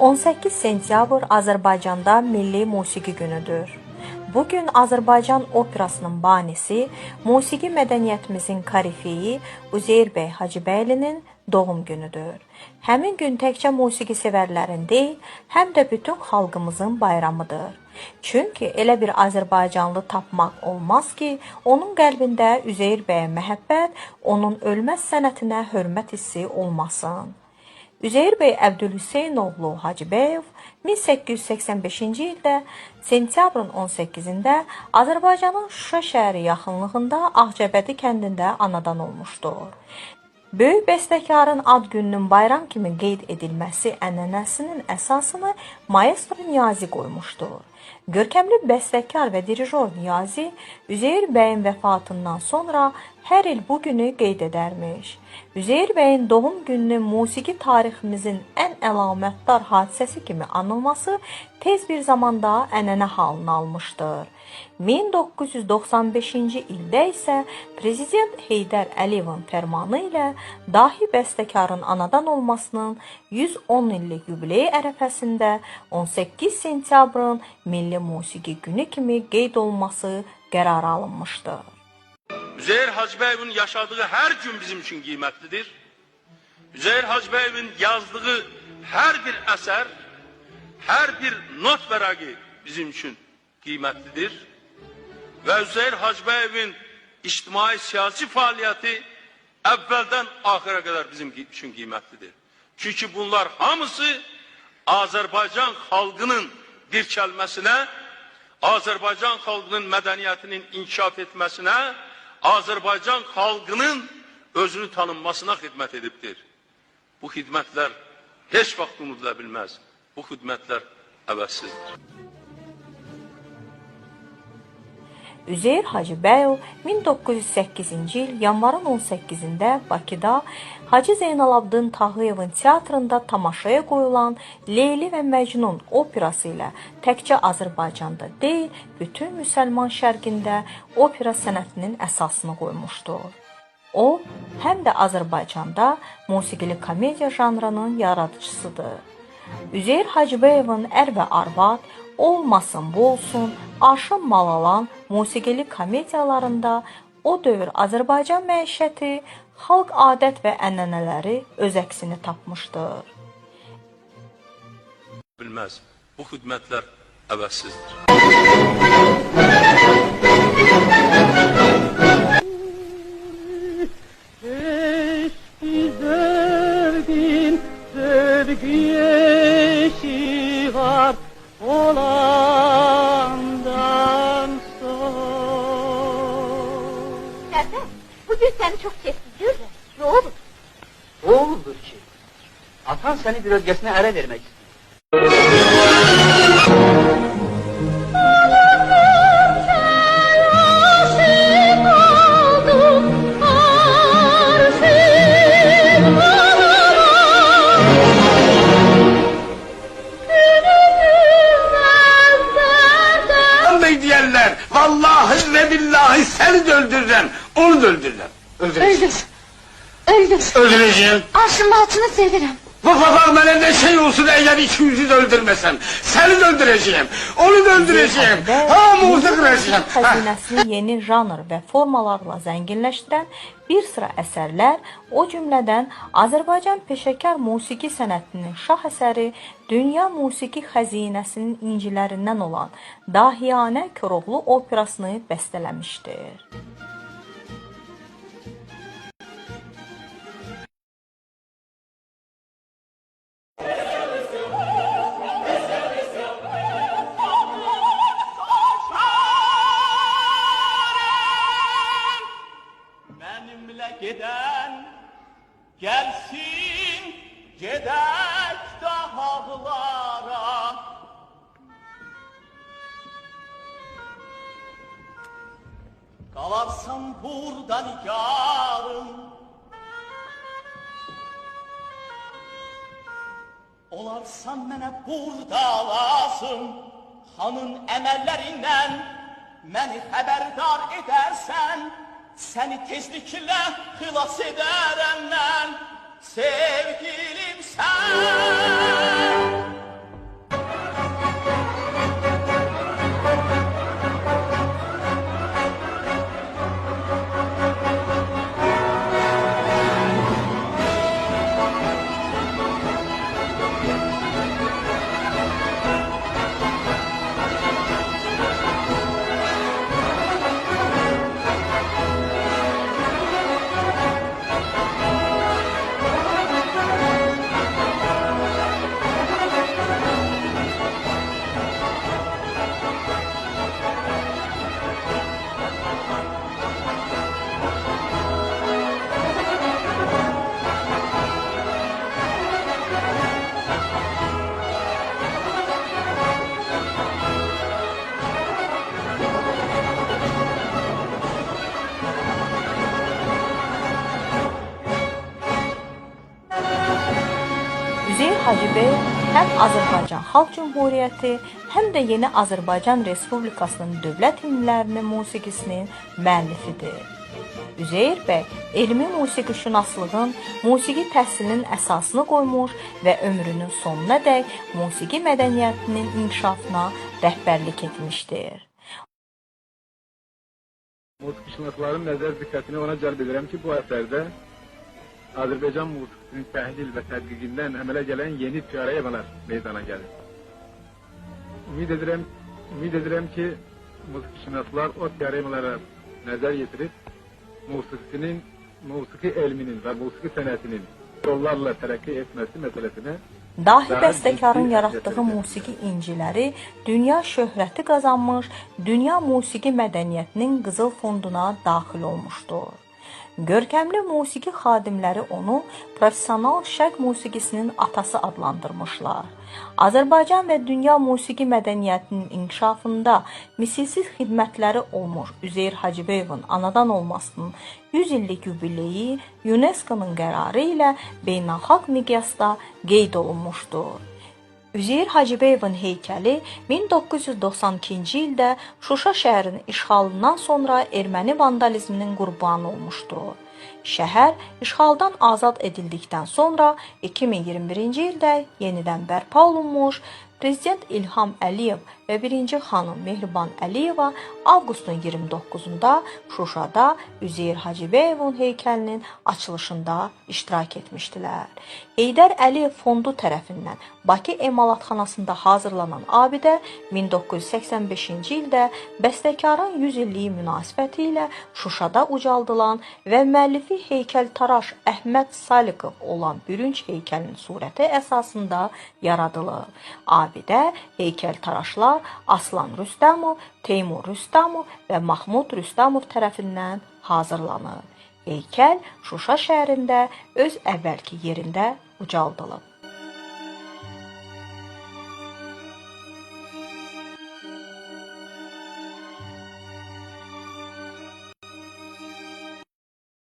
18 sentyabr Azərbaycanda Milli Musiqi Günüdür. Bugün Azərbaycan operasının banisi, musiqi mədəniyyətimizin korifeyi Üzeyir bəy Hacıbəylinin doğum günüdür. Həmin gün təkcə musiqi sevərlərin deyil, həm də bütün xalqımızın bayramıdır. Çünki elə bir Azərbaycanlı tapmaq olmaz ki, onun qəlbində Üzeyir bəyə məhəbbət, onun ölməz sənətinə hörmət hissi olmasın. Üzeyir bəy Əbdülhüseynoğlu Hacıbəyev 1885-ci ildə sentyabrın 18-də Azərbaycanın Şuşa şəhəri yaxınlığında Ağcabədi kəndində anadan olmuşdur. Böyük bəstəkarın ad gününün bayram kimi qeyd edilməsi ənənəsinin əsasını maestro Niyazi qoymuşdur. Görkəmli bəstəkar və dirijor Niyazi, Üzeyir bəyin vəfatından sonra hər il bu günü qeyd edərmiş. Üzeyir bəyin doğum gününün musiqi tariximizin ən əlamətdar hadisəsi kimi anılması tez bir zamanda ənənə halını almışdır. 1995-ci ildə isə Prezident Heydər Əliyevin fərmanı ilə dahi bəstəkarın anadan olmasının 110 illik yubileyi ərəfəsində 18 sentyabrın Milli Musiqi Günü kimi qeyd olması qərar alınmışdır. Üzeyir Hacıbəyevin yaşadığı hər gün bizim üçün qiymətlidir. Üzeyir Hacıbəyevin yazdığı hər bir əsər, hər bir not vərəqi bizim üçün qiymətlidir. Və Üzeyir Hacıbəyevin ictimai siyasi fəaliyyəti əvvəldən axıra qədər bizim üçün qiymətlidir. Çünki bunlar hamısı Azərbaycan xalqının dirçəlməsinə, Azərbaycan xalqının mədəniyyətinin inkişaf etməsinə, Azərbaycan xalqının özünü tanınmasına xidmət edibdir. Bu xidmətlər heç vaxt unudula bilməz. Bu xidmətlər əvəzsizdir. Üzeyir Hacıbəyev 1908-ci il yanvarın 18-də Bakıda Hacı Zeynalabdin Tağıyevin teatrında tamaşaya qoyulan Leyli və Məcnun operası ilə təkcə Azərbaycanda deyil, bütün müsəlman şərqində opera sənətinin əsasını qoymuşdur. O, həm də Azərbaycanda musiqili komediya janrının yaradıcısıdır. Üzeyir Hacıbəyevin Ər və Arvad, Olmasın Bu Olsun, Aşın Malalan musiqili komediyalarında o dövr Azərbaycan məişəti, xalq adət və ənənələri öz əksini tapmışdır. Bilməz, bu xidmətlər əvəzsizdir. Bugün seni çok seviyor. Ne olur? Oğuldur ki, atan seni bir özgesine ərə vermək istiyor. Diyerler, vallahi ve billahi seni de öldürürüm, onu da öldürürüm. Öldür. Öldür. Öldüreceğim. Arşın altını severim. Bak bana ne şey olsun eğer ikimizi de öldürmesem. Seni de öldüreceğim, onu da öldüreceğim. Hamımızı kıracağım. Xəzinəsini yeni janr və formalarla zənginləşdirən bir sıra əsərlər, o cümlədən Azərbaycan peşəkar musiqi sənətinin şah əsəri, dünya musiqi xəzinəsinin incilərindən olan Dahiyanə Koroğlu operasını bəstələmişdir. Giden gelsin, gedək dağlara. Qalarsan buradan yarın, olarsan mənə burada lazım. Xanın əməllərindən məni xəbərdar edərsən, səni tezliklə xilas edərəm mən, sevgilim sən. Üzeyir Hacıbəyev həm Azərbaycan Xalq Cümhuriyyəti, həm də Yeni Azərbaycan Respublikasının dövlət himnlərinin musiqisinin müəllifidir. Üzeyir bəy elmi musiqişünaslığın, musiqi təhsilinin əsasını qoymuş və ömrünün sonuna dək musiqi mədəniyyətinin inkişafına rəhbərlik etmişdir. Musiqişünasların nəzər diqqətini ona cəlb edirəm ki, bu əsərdə Azərbaycan musiqisinin təhlil və tədqiqindən əmələ gələn yeni teoriyalar meydana gəlir. Ümid edirəm ki, musiqişünaslar o teoriyalara nəzər yetirib, musiqi elminin və musiqi sənətinin yollarla tərəqqi etməsi məsələsinə Dahi bəstəkarın yaratdığı musiqi inciləri dünya şöhrəti qazanmış, dünya musiqi mədəniyyətinin qızıl fonduna daxil olmuşdur. Görkəmli musiqi xadimləri onu professional şərq musiqisinin atası adlandırmışlar. Azərbaycan və dünya musiqi mədəniyyətinin inkişafında misilsiz xidmətləri olmuş Üzeyir Hacıbəyevin anadan olmasının 100 illik yubileyi UNESCO-nun qərarı ilə beynəlxalq miqyasda qeyd olunmuşdur. Üzeyir Hacıbəyevin heykəli 1992-ci ildə Şuşa şəhərinin işğalından sonra erməni vandalizminin qurbanı olmuşdur. Şəhər işğaldan azad edildikdən sonra 2021-ci ildə yenidən bərpa olunmuş, Prezident İlham Əliyev və 1-ci xanım Mehriban Əliyeva avqustun 29-da Şuşada Üzeyir Hacıbəyevin heykəlinin açılışında iştirak etmişdilər. Heydər Əliyev fondu tərəfindən Bakı Emalatxanasında hazırlanan abidə 1985-ci ildə bəstəkarın 100 illiyi münasibəti ilə Şuşada ucaldılan və müəllifi heykəltaraş Əhməd Salikov olan bürünc heykəlinin surəti əsasında yaradılıb. Abidə heykəltaraşlar Aslan Rüstəmov, Teymur Rüstəmov və Mahmud Rüstəmov tərəfindən hazırlanıb. Heykəl Şuşa şəhərində öz əvvəlki yerində ucaldılıb.